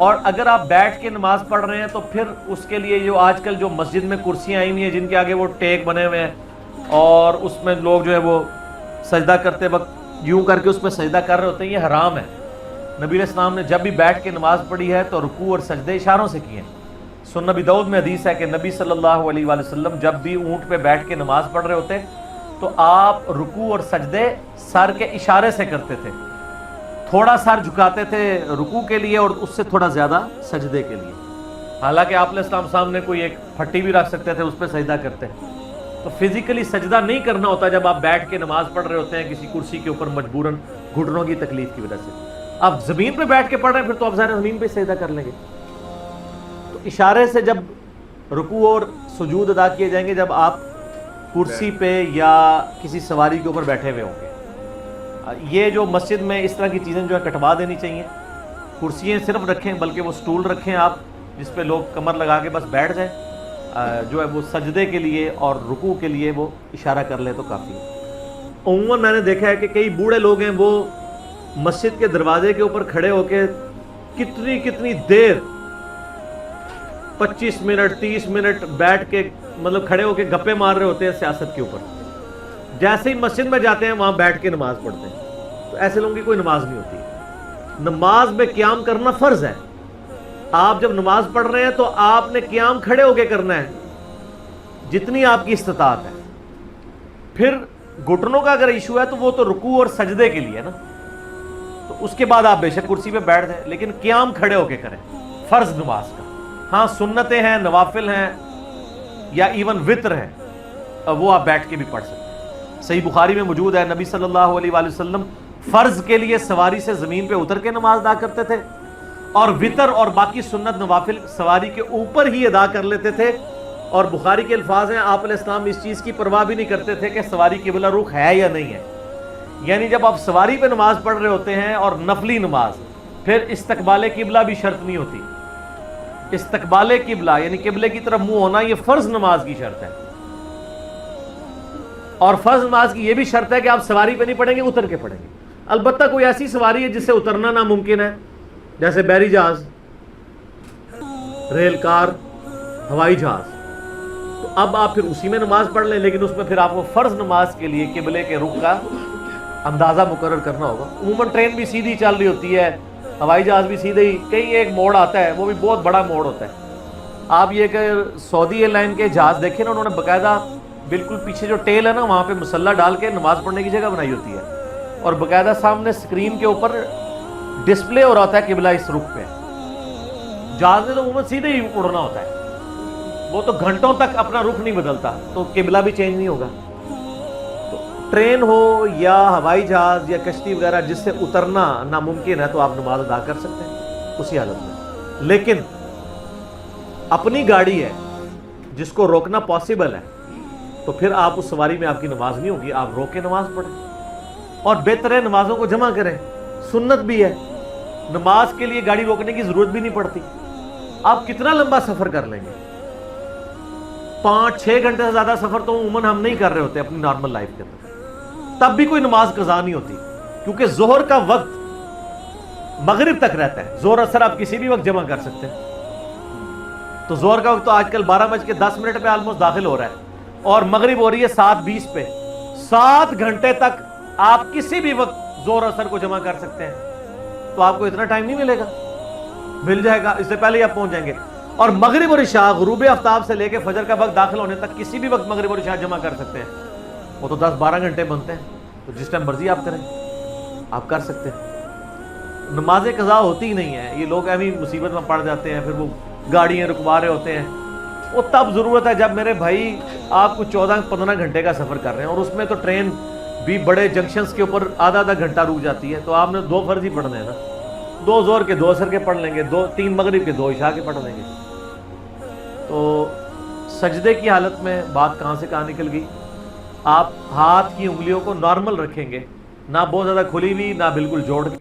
اور اگر آپ بیٹھ کے نماز پڑھ رہے ہیں تو پھر اس کے لیے جو آج کل جو مسجد میں کرسیاں آئی ہوئی ہیں جن کے آگے وہ ٹیک بنے ہوئے ہیں اور اس میں لوگ جو ہے وہ سجدہ کرتے وقت یوں کر کے اس میں سجدہ کر رہے ہوتے ہیں، یہ حرام ہے۔ نبی علیہ السلام نے جب بھی بیٹھ کے نماز پڑھی ہے تو رکوع اور سجدے اشاروں سے کیے ہیں۔ سنن ابی داؤد میں حدیث ہے کہ نبی صلی اللہ علیہ وآلہ وسلم جب بھی اونٹ پہ بیٹھ کے نماز پڑھ رہے ہوتے تو آپ رکوع اور سجدے سر کے اشارے سے کرتے تھے، تھوڑا سر جھکاتے تھے رکوع کے لیے اور اس سے تھوڑا زیادہ سجدے کے لیے۔ حالانکہ آپ علیہ السلام سامنے کوئی ایک پھٹی بھی رکھ سکتے تھے، اس پہ سجدہ کرتے۔ تو فزیکلی سجدہ نہیں کرنا ہوتا جب آپ بیٹھ کے نماز پڑھ رہے ہوتے ہیں کسی کرسی کے اوپر مجبوراً گھٹنوں کی تکلیف کی وجہ سے۔ آپ زمین پہ بیٹھ کے پڑھ رہے ہیں پھر تو آپ ظاہر زمین پہ سجدہ کر لیں گے۔ تو اشارے سے جب رکوع اور سجود ادا کیے جائیں گے جب آپ کرسی پہ یا کسی سواری کے اوپر بیٹھے ہوئے ہوں گے۔ یہ جو مسجد میں اس طرح کی چیزیں جو ہے کٹوا دینی چاہیے، کرسیاں صرف رکھیں بلکہ وہ سٹول رکھیں آپ جس پہ لوگ کمر لگا کے بس بیٹھ جائیں، جو ہے وہ سجدے کے لیے اور رکوع کے لیے وہ اشارہ کر لیں تو کافی ہے۔ عموماً میں نے دیکھا ہے کہ کئی بوڑھے لوگ ہیں وہ مسجد کے دروازے کے اوپر کھڑے ہو کے کتنی دیر 25 منٹ 30 منٹ بیٹھ کے مطلب کھڑے ہو کے گپے مار رہے ہوتے ہیں سیاست کے اوپر، جیسے ہی مسجد میں جاتے ہیں وہاں بیٹھ کے نماز پڑھتے ہیں۔ تو ایسے لوگوں کی کوئی نماز نہیں ہوتی۔ نماز میں قیام کرنا فرض ہے۔ آپ جب نماز پڑھ رہے ہیں تو آپ نے قیام کھڑے ہو کے کرنا ہے جتنی آپ کی استطاعت ہے۔ پھر گھٹنوں کا اگر ایشو ہے تو وہ تو رکوع اور سجدے کے لیے نا، تو اس کے بعد آپ بے شک کرسی پہ بیٹھ جائیں لیکن قیام کھڑے ہو کے کریں فرض نماز کا۔ ہاں سنتیں ہیں، نوافل ہیں یا ایون وطر ہے، وہ آپ بیٹھ کے بھی پڑھ سکتے ہیں۔ صحیح بخاری میں موجود ہے نبی صلی اللہ علیہ وآلہ وسلم فرض کے لیے سواری سے زمین پہ اتر کے نماز ادا کرتے تھے اور وطر اور باقی سنت نوافل سواری کے اوپر ہی ادا کر لیتے تھے۔ اور بخاری کے الفاظ ہیں آپ علیہ السلام اس چیز کی پرواہ بھی نہیں کرتے تھے کہ سواری قبلہ رخ ہے یا نہیں ہے۔ یعنی جب آپ سواری پہ نماز پڑھ رہے ہوتے ہیں اور نفلی نماز، پھر استقبال قبلہ بھی شرط نہیں ہوتی۔ استقبال قبلہ یعنی قبلے کی طرف منہ ہونا یہ فرض نماز کی شرط ہے، اور فرض نماز کی یہ بھی شرط ہے کہ آپ سواری پہ نہیں پڑھیں گے، اتر کے پڑھیں گے۔ البتہ کوئی ایسی سواری ہے جس سے اترنا ناممکن ہے، جیسے بحری جہاز، ریل کار، ہوائی جہاز، تو اب آپ پھر اسی میں نماز پڑھ لیں، لیکن اس میں پھر آپ کو فرض نماز کے لیے قبلے کے رخ کا اندازہ مقرر کرنا ہوگا۔ عموماً ٹرین بھی سیدھی چل رہی ہوتی ہے، ہوائی جہاز بھی سیدھے ہی، کہیں ایک موڑ آتا ہے وہ بھی بہت بڑا موڑ ہوتا ہے۔ آپ یہ کہ سعودی ایئر لائن کے جہاز دیکھیں نا، انہوں نے باقاعدہ بالکل پیچھے جو ٹیل ہے نا وہاں پہ مسلح ڈال کے نماز پڑھنے کی جگہ بنائی ہوتی ہے، اور باقاعدہ سامنے اسکرین کے اوپر ڈسپلے ہو رہا ہوتا ہے قبلہ اس رخ پہ۔ جہاز میں تو عموماً سیدھے ہی اڑنا ہوتا ہے، وہ تو گھنٹوں تک اپنا رخ نہیں بدلتا، تو قبلہ بھی چینج نہیں ہوگا۔ تو ٹرین ہو یا ہوائی جہاز یا کشتی وغیرہ جس سے اترنا ناممکن ہے تو آپ نماز ادا کر سکتے ہیں اسی حالت میں۔ لیکن اپنی گاڑی ہے جس کو روکنا پاسبل ہے تو پھر آپ اس سواری میں آپ کی نماز نہیں ہوگی، آپ روک کے نماز پڑھیں اور بہتر ہے نمازوں کو جمع کریں، سنت بھی ہے۔ نماز کے لیے گاڑی روکنے کی ضرورت بھی نہیں پڑتی۔ آپ کتنا لمبا سفر کر لیں گے، 5-6 گھنٹے سے زیادہ سفر تو عموماً ہم نہیں کر رہے ہوتے اپنی نارمل لائف کے اندر، تب بھی کوئی نماز قضا نہیں ہوتی، کیونکہ ظہر کا وقت مغرب تک رہتا ہے۔ ظہر اثر آپ کسی بھی وقت جمع کر سکتے ہیں، تو ظہر کا وقت تو آج کل 12:10 پہ آلموسٹ داخل ہو رہا ہے، اور مغرب ہو رہی ہے 7:20 پہ۔ 7 گھنٹے تک آپ کسی بھی وقت ظہر اثر کو جمع کر سکتے ہیں، تو آپ کو اتنا ٹائم نہیں ملے گا، مل جائے گا، اس سے پہلے ہی آپ پہنچ جائیں گے۔ اور مغرب اور عشاء غروب آفتاب سے لے کے فجر کا وقت داخل ہونے تک کسی بھی وقت مغرب اور عشاء جمع کر سکتے ہیں، وہ تو 10-12 گھنٹے بنتے ہیں، تو جس ٹائم مرضی آپ کریں آپ کر سکتے ہیں۔ نمازیں قضا ہوتی ہی نہیں ہیں، یہ لوگ ایویں مصیبت میں پڑ جاتے ہیں، پھر وہ گاڑیاں رکوا رہے ہوتے ہیں۔ وہ تب ضرورت ہے جب میرے بھائی آپ کو 14-15 گھنٹے کا سفر کر رہے ہیں، اور اس میں تو ٹرین بھی بڑے جنکشنز کے اوپر آدھا گھنٹہ رک جاتی ہے، تو آپ نے 2 فرض ہی پڑھنے ہیں نا، 2 ظہر کے 2 عصر کے پڑھ لیں گے، 3 مغرب کے 2 عشاء کے پڑھ لیں گے۔ تو سجدے کی حالت میں بات کہاں سے کہاں نکل گئی؟ آپ ہاتھ کی انگلیوں کو نارمل رکھیں گے، نہ بہت زیادہ کھلی ہوئی نہ بالکل جوڑ کے۔